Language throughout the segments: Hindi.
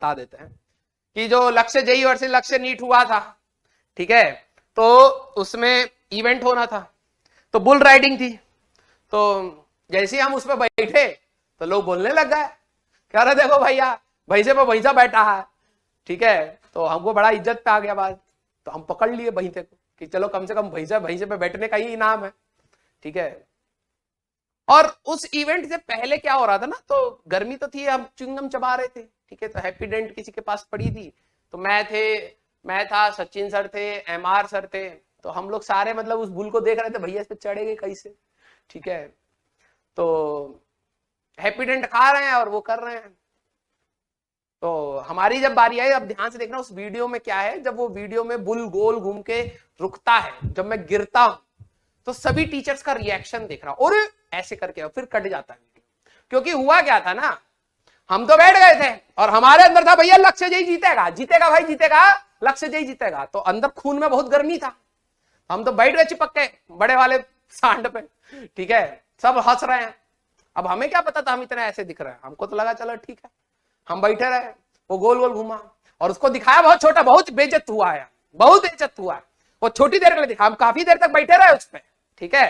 बता देते हैं कि जो लक्ष्य जेई वर्सेस लक्ष्य नीट हुआ था, ठीक है, तो उसमें इवेंट होना था, तो बुल राइडिंग थी। तो जैसे ही हम उस पर बैठे तो लोग बोलने लग गए, कह रहे देखो भैया भैंसे पे भैंसा बैठा है, ठीक है। तो हमको बड़ा इज्जत पे आ गया बात, तो हम पकड़ लिए भैंसे को कि चलो कम से कम भैंसे पे बैठने का ही इनाम है, ठीक है। और उस इवेंट से पहले क्या हो रहा था ना, तो गर्मी तो थी, हम च्युइंगम चबा रहे थे, ठीक है। तो हैप्पी डेंट किसी के पास पड़ी थी, तो मैं था, सचिन सर थे, एमआर सर थे, तो हम लोग सारे मतलब उस बुल को देख रहे थे, भैया इस पे चढ़ेंगे कैसे, ठीक है। तो हैप्पी डेंट खा रहे हैं और वो कर रहे हैं। तो हमारी जब बारी आई, अब ध्यान से देखना उस वीडियो में क्या है, जब वो वीडियो में बुल गोल घूम के रुकता है, जब मैं गिरता हूं, तो सभी टीचर्स का रिएक्शन देख रहा और ऐसे करके फिर कट जाता है वीडियो। क्योंकि हुआ क्या था ना, हम तो बैठ गए थे और हमारे अंदर था भैया लक्ष्य जय जीतेगा, जीतेगा भाई जीतेगा, लक्ष्य जय जीतेगा। तो अंदर खून में बहुत गर्मी था, हम तो बैठ गए चिपक के बड़े वाले सांड पे, ठीक है। सब हंस रहे हैं, अब हमें क्या पता था हम इतने ऐसे दिख रहे हैं, हमको तो लगा चलो ठीक है, हम बैठे रहे। वो गोल गोल घुमा और उसको दिखाया बहुत छोटा, बहुत बेइज्जत हुआ है, बहुत बेइज्जत हुआ है। वो छोटी देर के लिए दिखा, हम काफी देर तक बैठे रहे उस पर, ठीक है,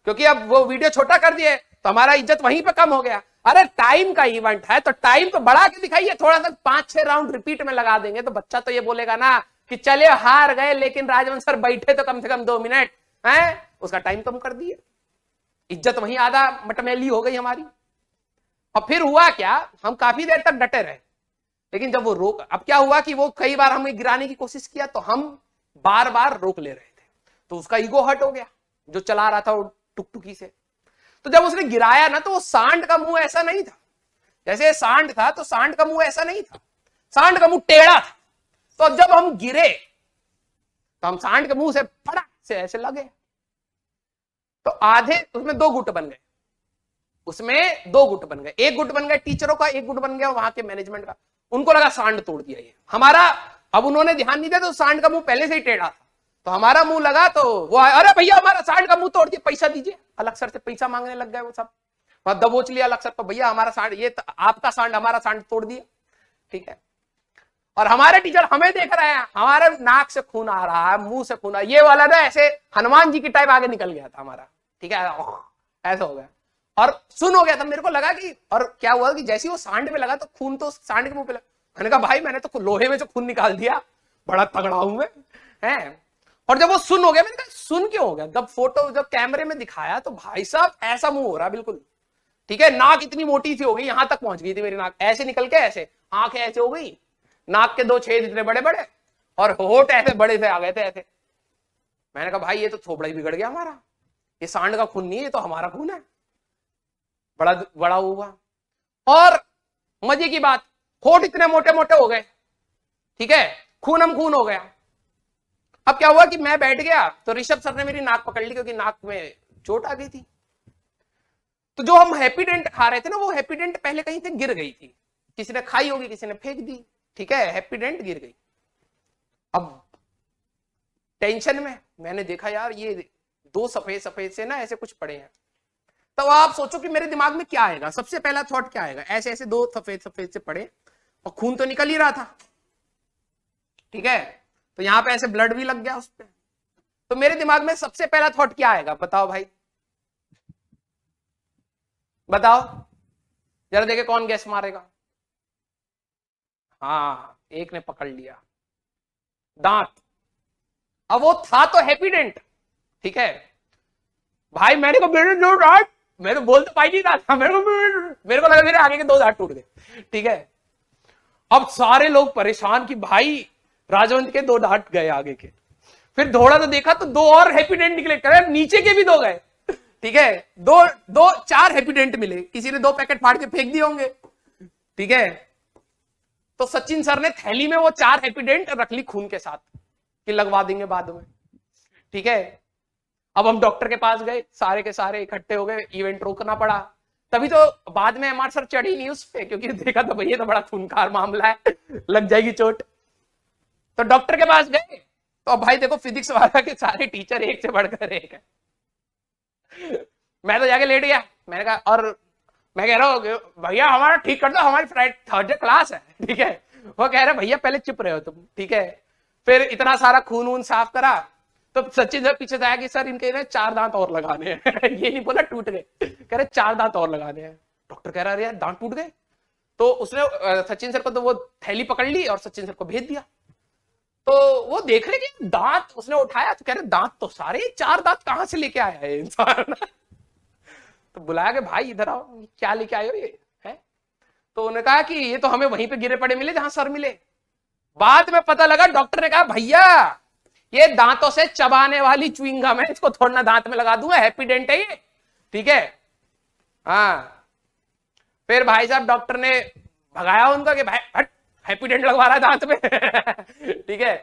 क्योंकि अब वो वीडियो छोटा कर दिए तो हमारा इज्जत वहीं पे कम हो गया। अरे टाइम का इवेंट है तो टाइम तो बढ़ा के दिखाइए, थोड़ा सा 5-6 राउंड रिपीट में लगा देंगे तो बच्चा तो ये बोलेगा ना कि चले हार गए लेकिन राजवंश सर बैठे तो कम से कम 2 मिनट है, उसका टाइम कम कर दिए, इज्जत वहीं आधा मटमैली हो गई हमारी। और फिर हुआ क्या, हम काफी देर तक डटे रहे, लेकिन जब वो रोक, अब क्या हुआ कि वो कई बार हमें गिराने की कोशिश किया तो हम बार बार रोक ले रहे थे, तो उसका ईगो हर्ट हो गया जो चला रहा था वो टुकटुकी से। तो जब उसने गिराया ना, तो वो सांड का मुंह ऐसा नहीं था, जैसे सांड था तो सांड का मुंह ऐसा नहीं था, सांड का मुंह टेढ़ा था। तो जब हम गिरे तो हम सांड के मुंह से फटाक से ऐसे लगे, तो आधे उसमें 2 गुट बन गए, उसमें 2 गुट बन गए, एक गुट बन गया टीचरों का, एक गुट बन गया वहां के मैनेजमेंट का। उनको लगा सांड तोड़ दिया ये हमारा, अब उन्होंने ध्यान नहीं दिया तो सांड का मुंह पहले से ही टेढ़ा था, तो हमारा मुंह लगा तो वो अरे भैया हमारा सांड का मुंह तोड़ दिया, पैसा दीजिए। अलग सर से पैसा मांगने लग गए वो सब, दबोच लिया अलग सर तो भैया हमारा सांड, ये आपका सांड हमारा सांड तोड़ दिया, ठीक है। और हमारे टीचर हमें देख रहे हैं, हमारे नाक से खून आ रहा है, मुंह से खून, ये वाला ना ऐसे हनुमान जी की टाइप आगे निकल गया था हमारा, ठीक है, ऐसा हो गया और सुन हो गया था। मेरे को लगा कि, और क्या हुआ कि जैसे वो सांड पे लगा तो खून तो सांड के मुंह पे लगा, मैंने कहा भाई मैंने तो लोहे में से खून निकाल दिया, बड़ा तगड़ा हूं मैं, है। और जब वो सुन हो गया, मैंने कहा सुन क्यों हो गया, जब फोटो जब कैमरे में दिखाया तो भाई साहब ऐसा मुंह हो रहा बिल्कुल, ठीक है, नाक इतनी मोटी सी हो गई, यहां तक पहुंच गई थी मेरी नाक, ऐसे निकल के ऐसे, आंखें ऐसे हो गई, नाक के 2 छेद इतने बड़े बड़े और होठ ऐसे बड़े से आ गए थे ऐसे। मैंने कहा भाई ये तो थोबड़ा ही बिगड़ गया हमारा, ये सांड का खून नहीं है, ये तो हमारा खून है, बड़ा बड़ा हुआ। और मजे की बात, होठ इतने मोटे मोटे हो गए, ठीक है, खूनम खून हो गया। अब क्या हुआ कि मैं बैठ गया तो ऋषभ सर ने मेरी नाक पकड़ ली, क्योंकि नाक में चोट आ गई थी। तो जो हम हैप्पी डेंट खा रहे थे ना, वो हैप्पी डेंट पहले कहीं से गिर गई थी, किसी ने खाई होगी, किसी ने फेंक दी, ठीक है, हैप्पी डेंट गिर गई। अब टेंशन में मैंने देखा यार ये 2 सफेद सफेद से ना ऐसे कुछ पड़े हैं, तो आप सोचो कि मेरे दिमाग में क्या आएगा, सबसे पहला थॉट क्या आएगा, ऐसे ऐसे 2 सफेद सफेद से पड़े और खून तो निकल ही रहा था, ठीक है, तो यहां पे ऐसे ब्लड भी लग गया उस पर, तो मेरे दिमाग में सबसे पहला थॉट क्या आएगा, बताओ भाई, बताओ जरा, देखे कौन गैस मारेगा। हाँ एक ने पकड़ लिया, दांत। अब वो था तो हैप्पी डेंट, ठीक है भाई, मैंने को मेरे 2 दांत, मैं तो बोल तो पाई नहीं था, मेरे को लगा मेरे आगे के 2 दांत टूट गए, ठीक है। अब सारे लोग परेशान कि भाई राजवंत के 2 दांत गए आगे के, फिर थोड़ा तो देखा तो 2 और हैप्पी डेंट निकले, करे नीचे के भी 2 गए, ठीक है, 4 हैप्पी डेंट मिले, किसी ने 2 पैकेट फाड़ के फेंक दिए होंगे, ठीक है। तो सचिन सर ने थैली में वो 4 हैप्पी डेंट रख ली खून के साथ कि लगवा देंगे बाद में, ठीक है। अब हम डॉक्टर के पास गए, सारे के सारे इकट्ठे हो गए, इवेंट रोकना पड़ा, तभी तो बाद में एमआर सर चढ़ी नहीं उस पे, क्योंकि देखा तो भैया तो बड़ा खूनखार मामला है, लग जाएगी चोट। तो डॉक्टर के पास गए, तो अब भाई देखो फिजिक्स वाला के सारे टीचर एक से बढ़कर एक है। मैं तो जाके लेट गया, मैंने कहा, और मैं कह रहा हूँ भैया हमारा ठीक कर दो, हमारी फ्राइडे थर्सडे क्लास है, ठीक है, वो कह रहे भैया पहले चुप रहे हो तुम, ठीक है। फिर इतना सारा खून वून साफ करा, तो सचिन सर पीछे से आया कि सर इनके ना 4 दांत और लगाने हैं। ये नहीं बोला टूट गए, कह रहे 4 दांत और लगाने हैं। डॉक्टर कह रहा अरे यार दांत टूट गए। तो उसने सचिन सर को तो वो थैली पकड़ ली और सचिन सर को भेज दिया। तो वो देख रहे कि दांत उसने उठाया, तो कह रहे दांत तो सारे, 4 दांत कहां से लेके आया है इंसान। तो बुलाया कि भाई इधर आओ, क्या लेके आए हो ये है। तो उन्होंने कहा कि ये तो हमें वहीं पे गिरे पड़े मिले जहां सर मिले। बाद में पता लगा डॉक्टर ने कहा भैया ये दांतों से चबाने वाली च्युइंगम है, इसको थोड़ा ना दांत में लगा दूंगा, हैप्पीडेंट है ये, ठीक है। हाँ, फिर भाई साहब डॉक्टर ने भगाया उनका कि भाई हट, हैप्पीडेंट लगवा रहा है दांत में। ठीक है।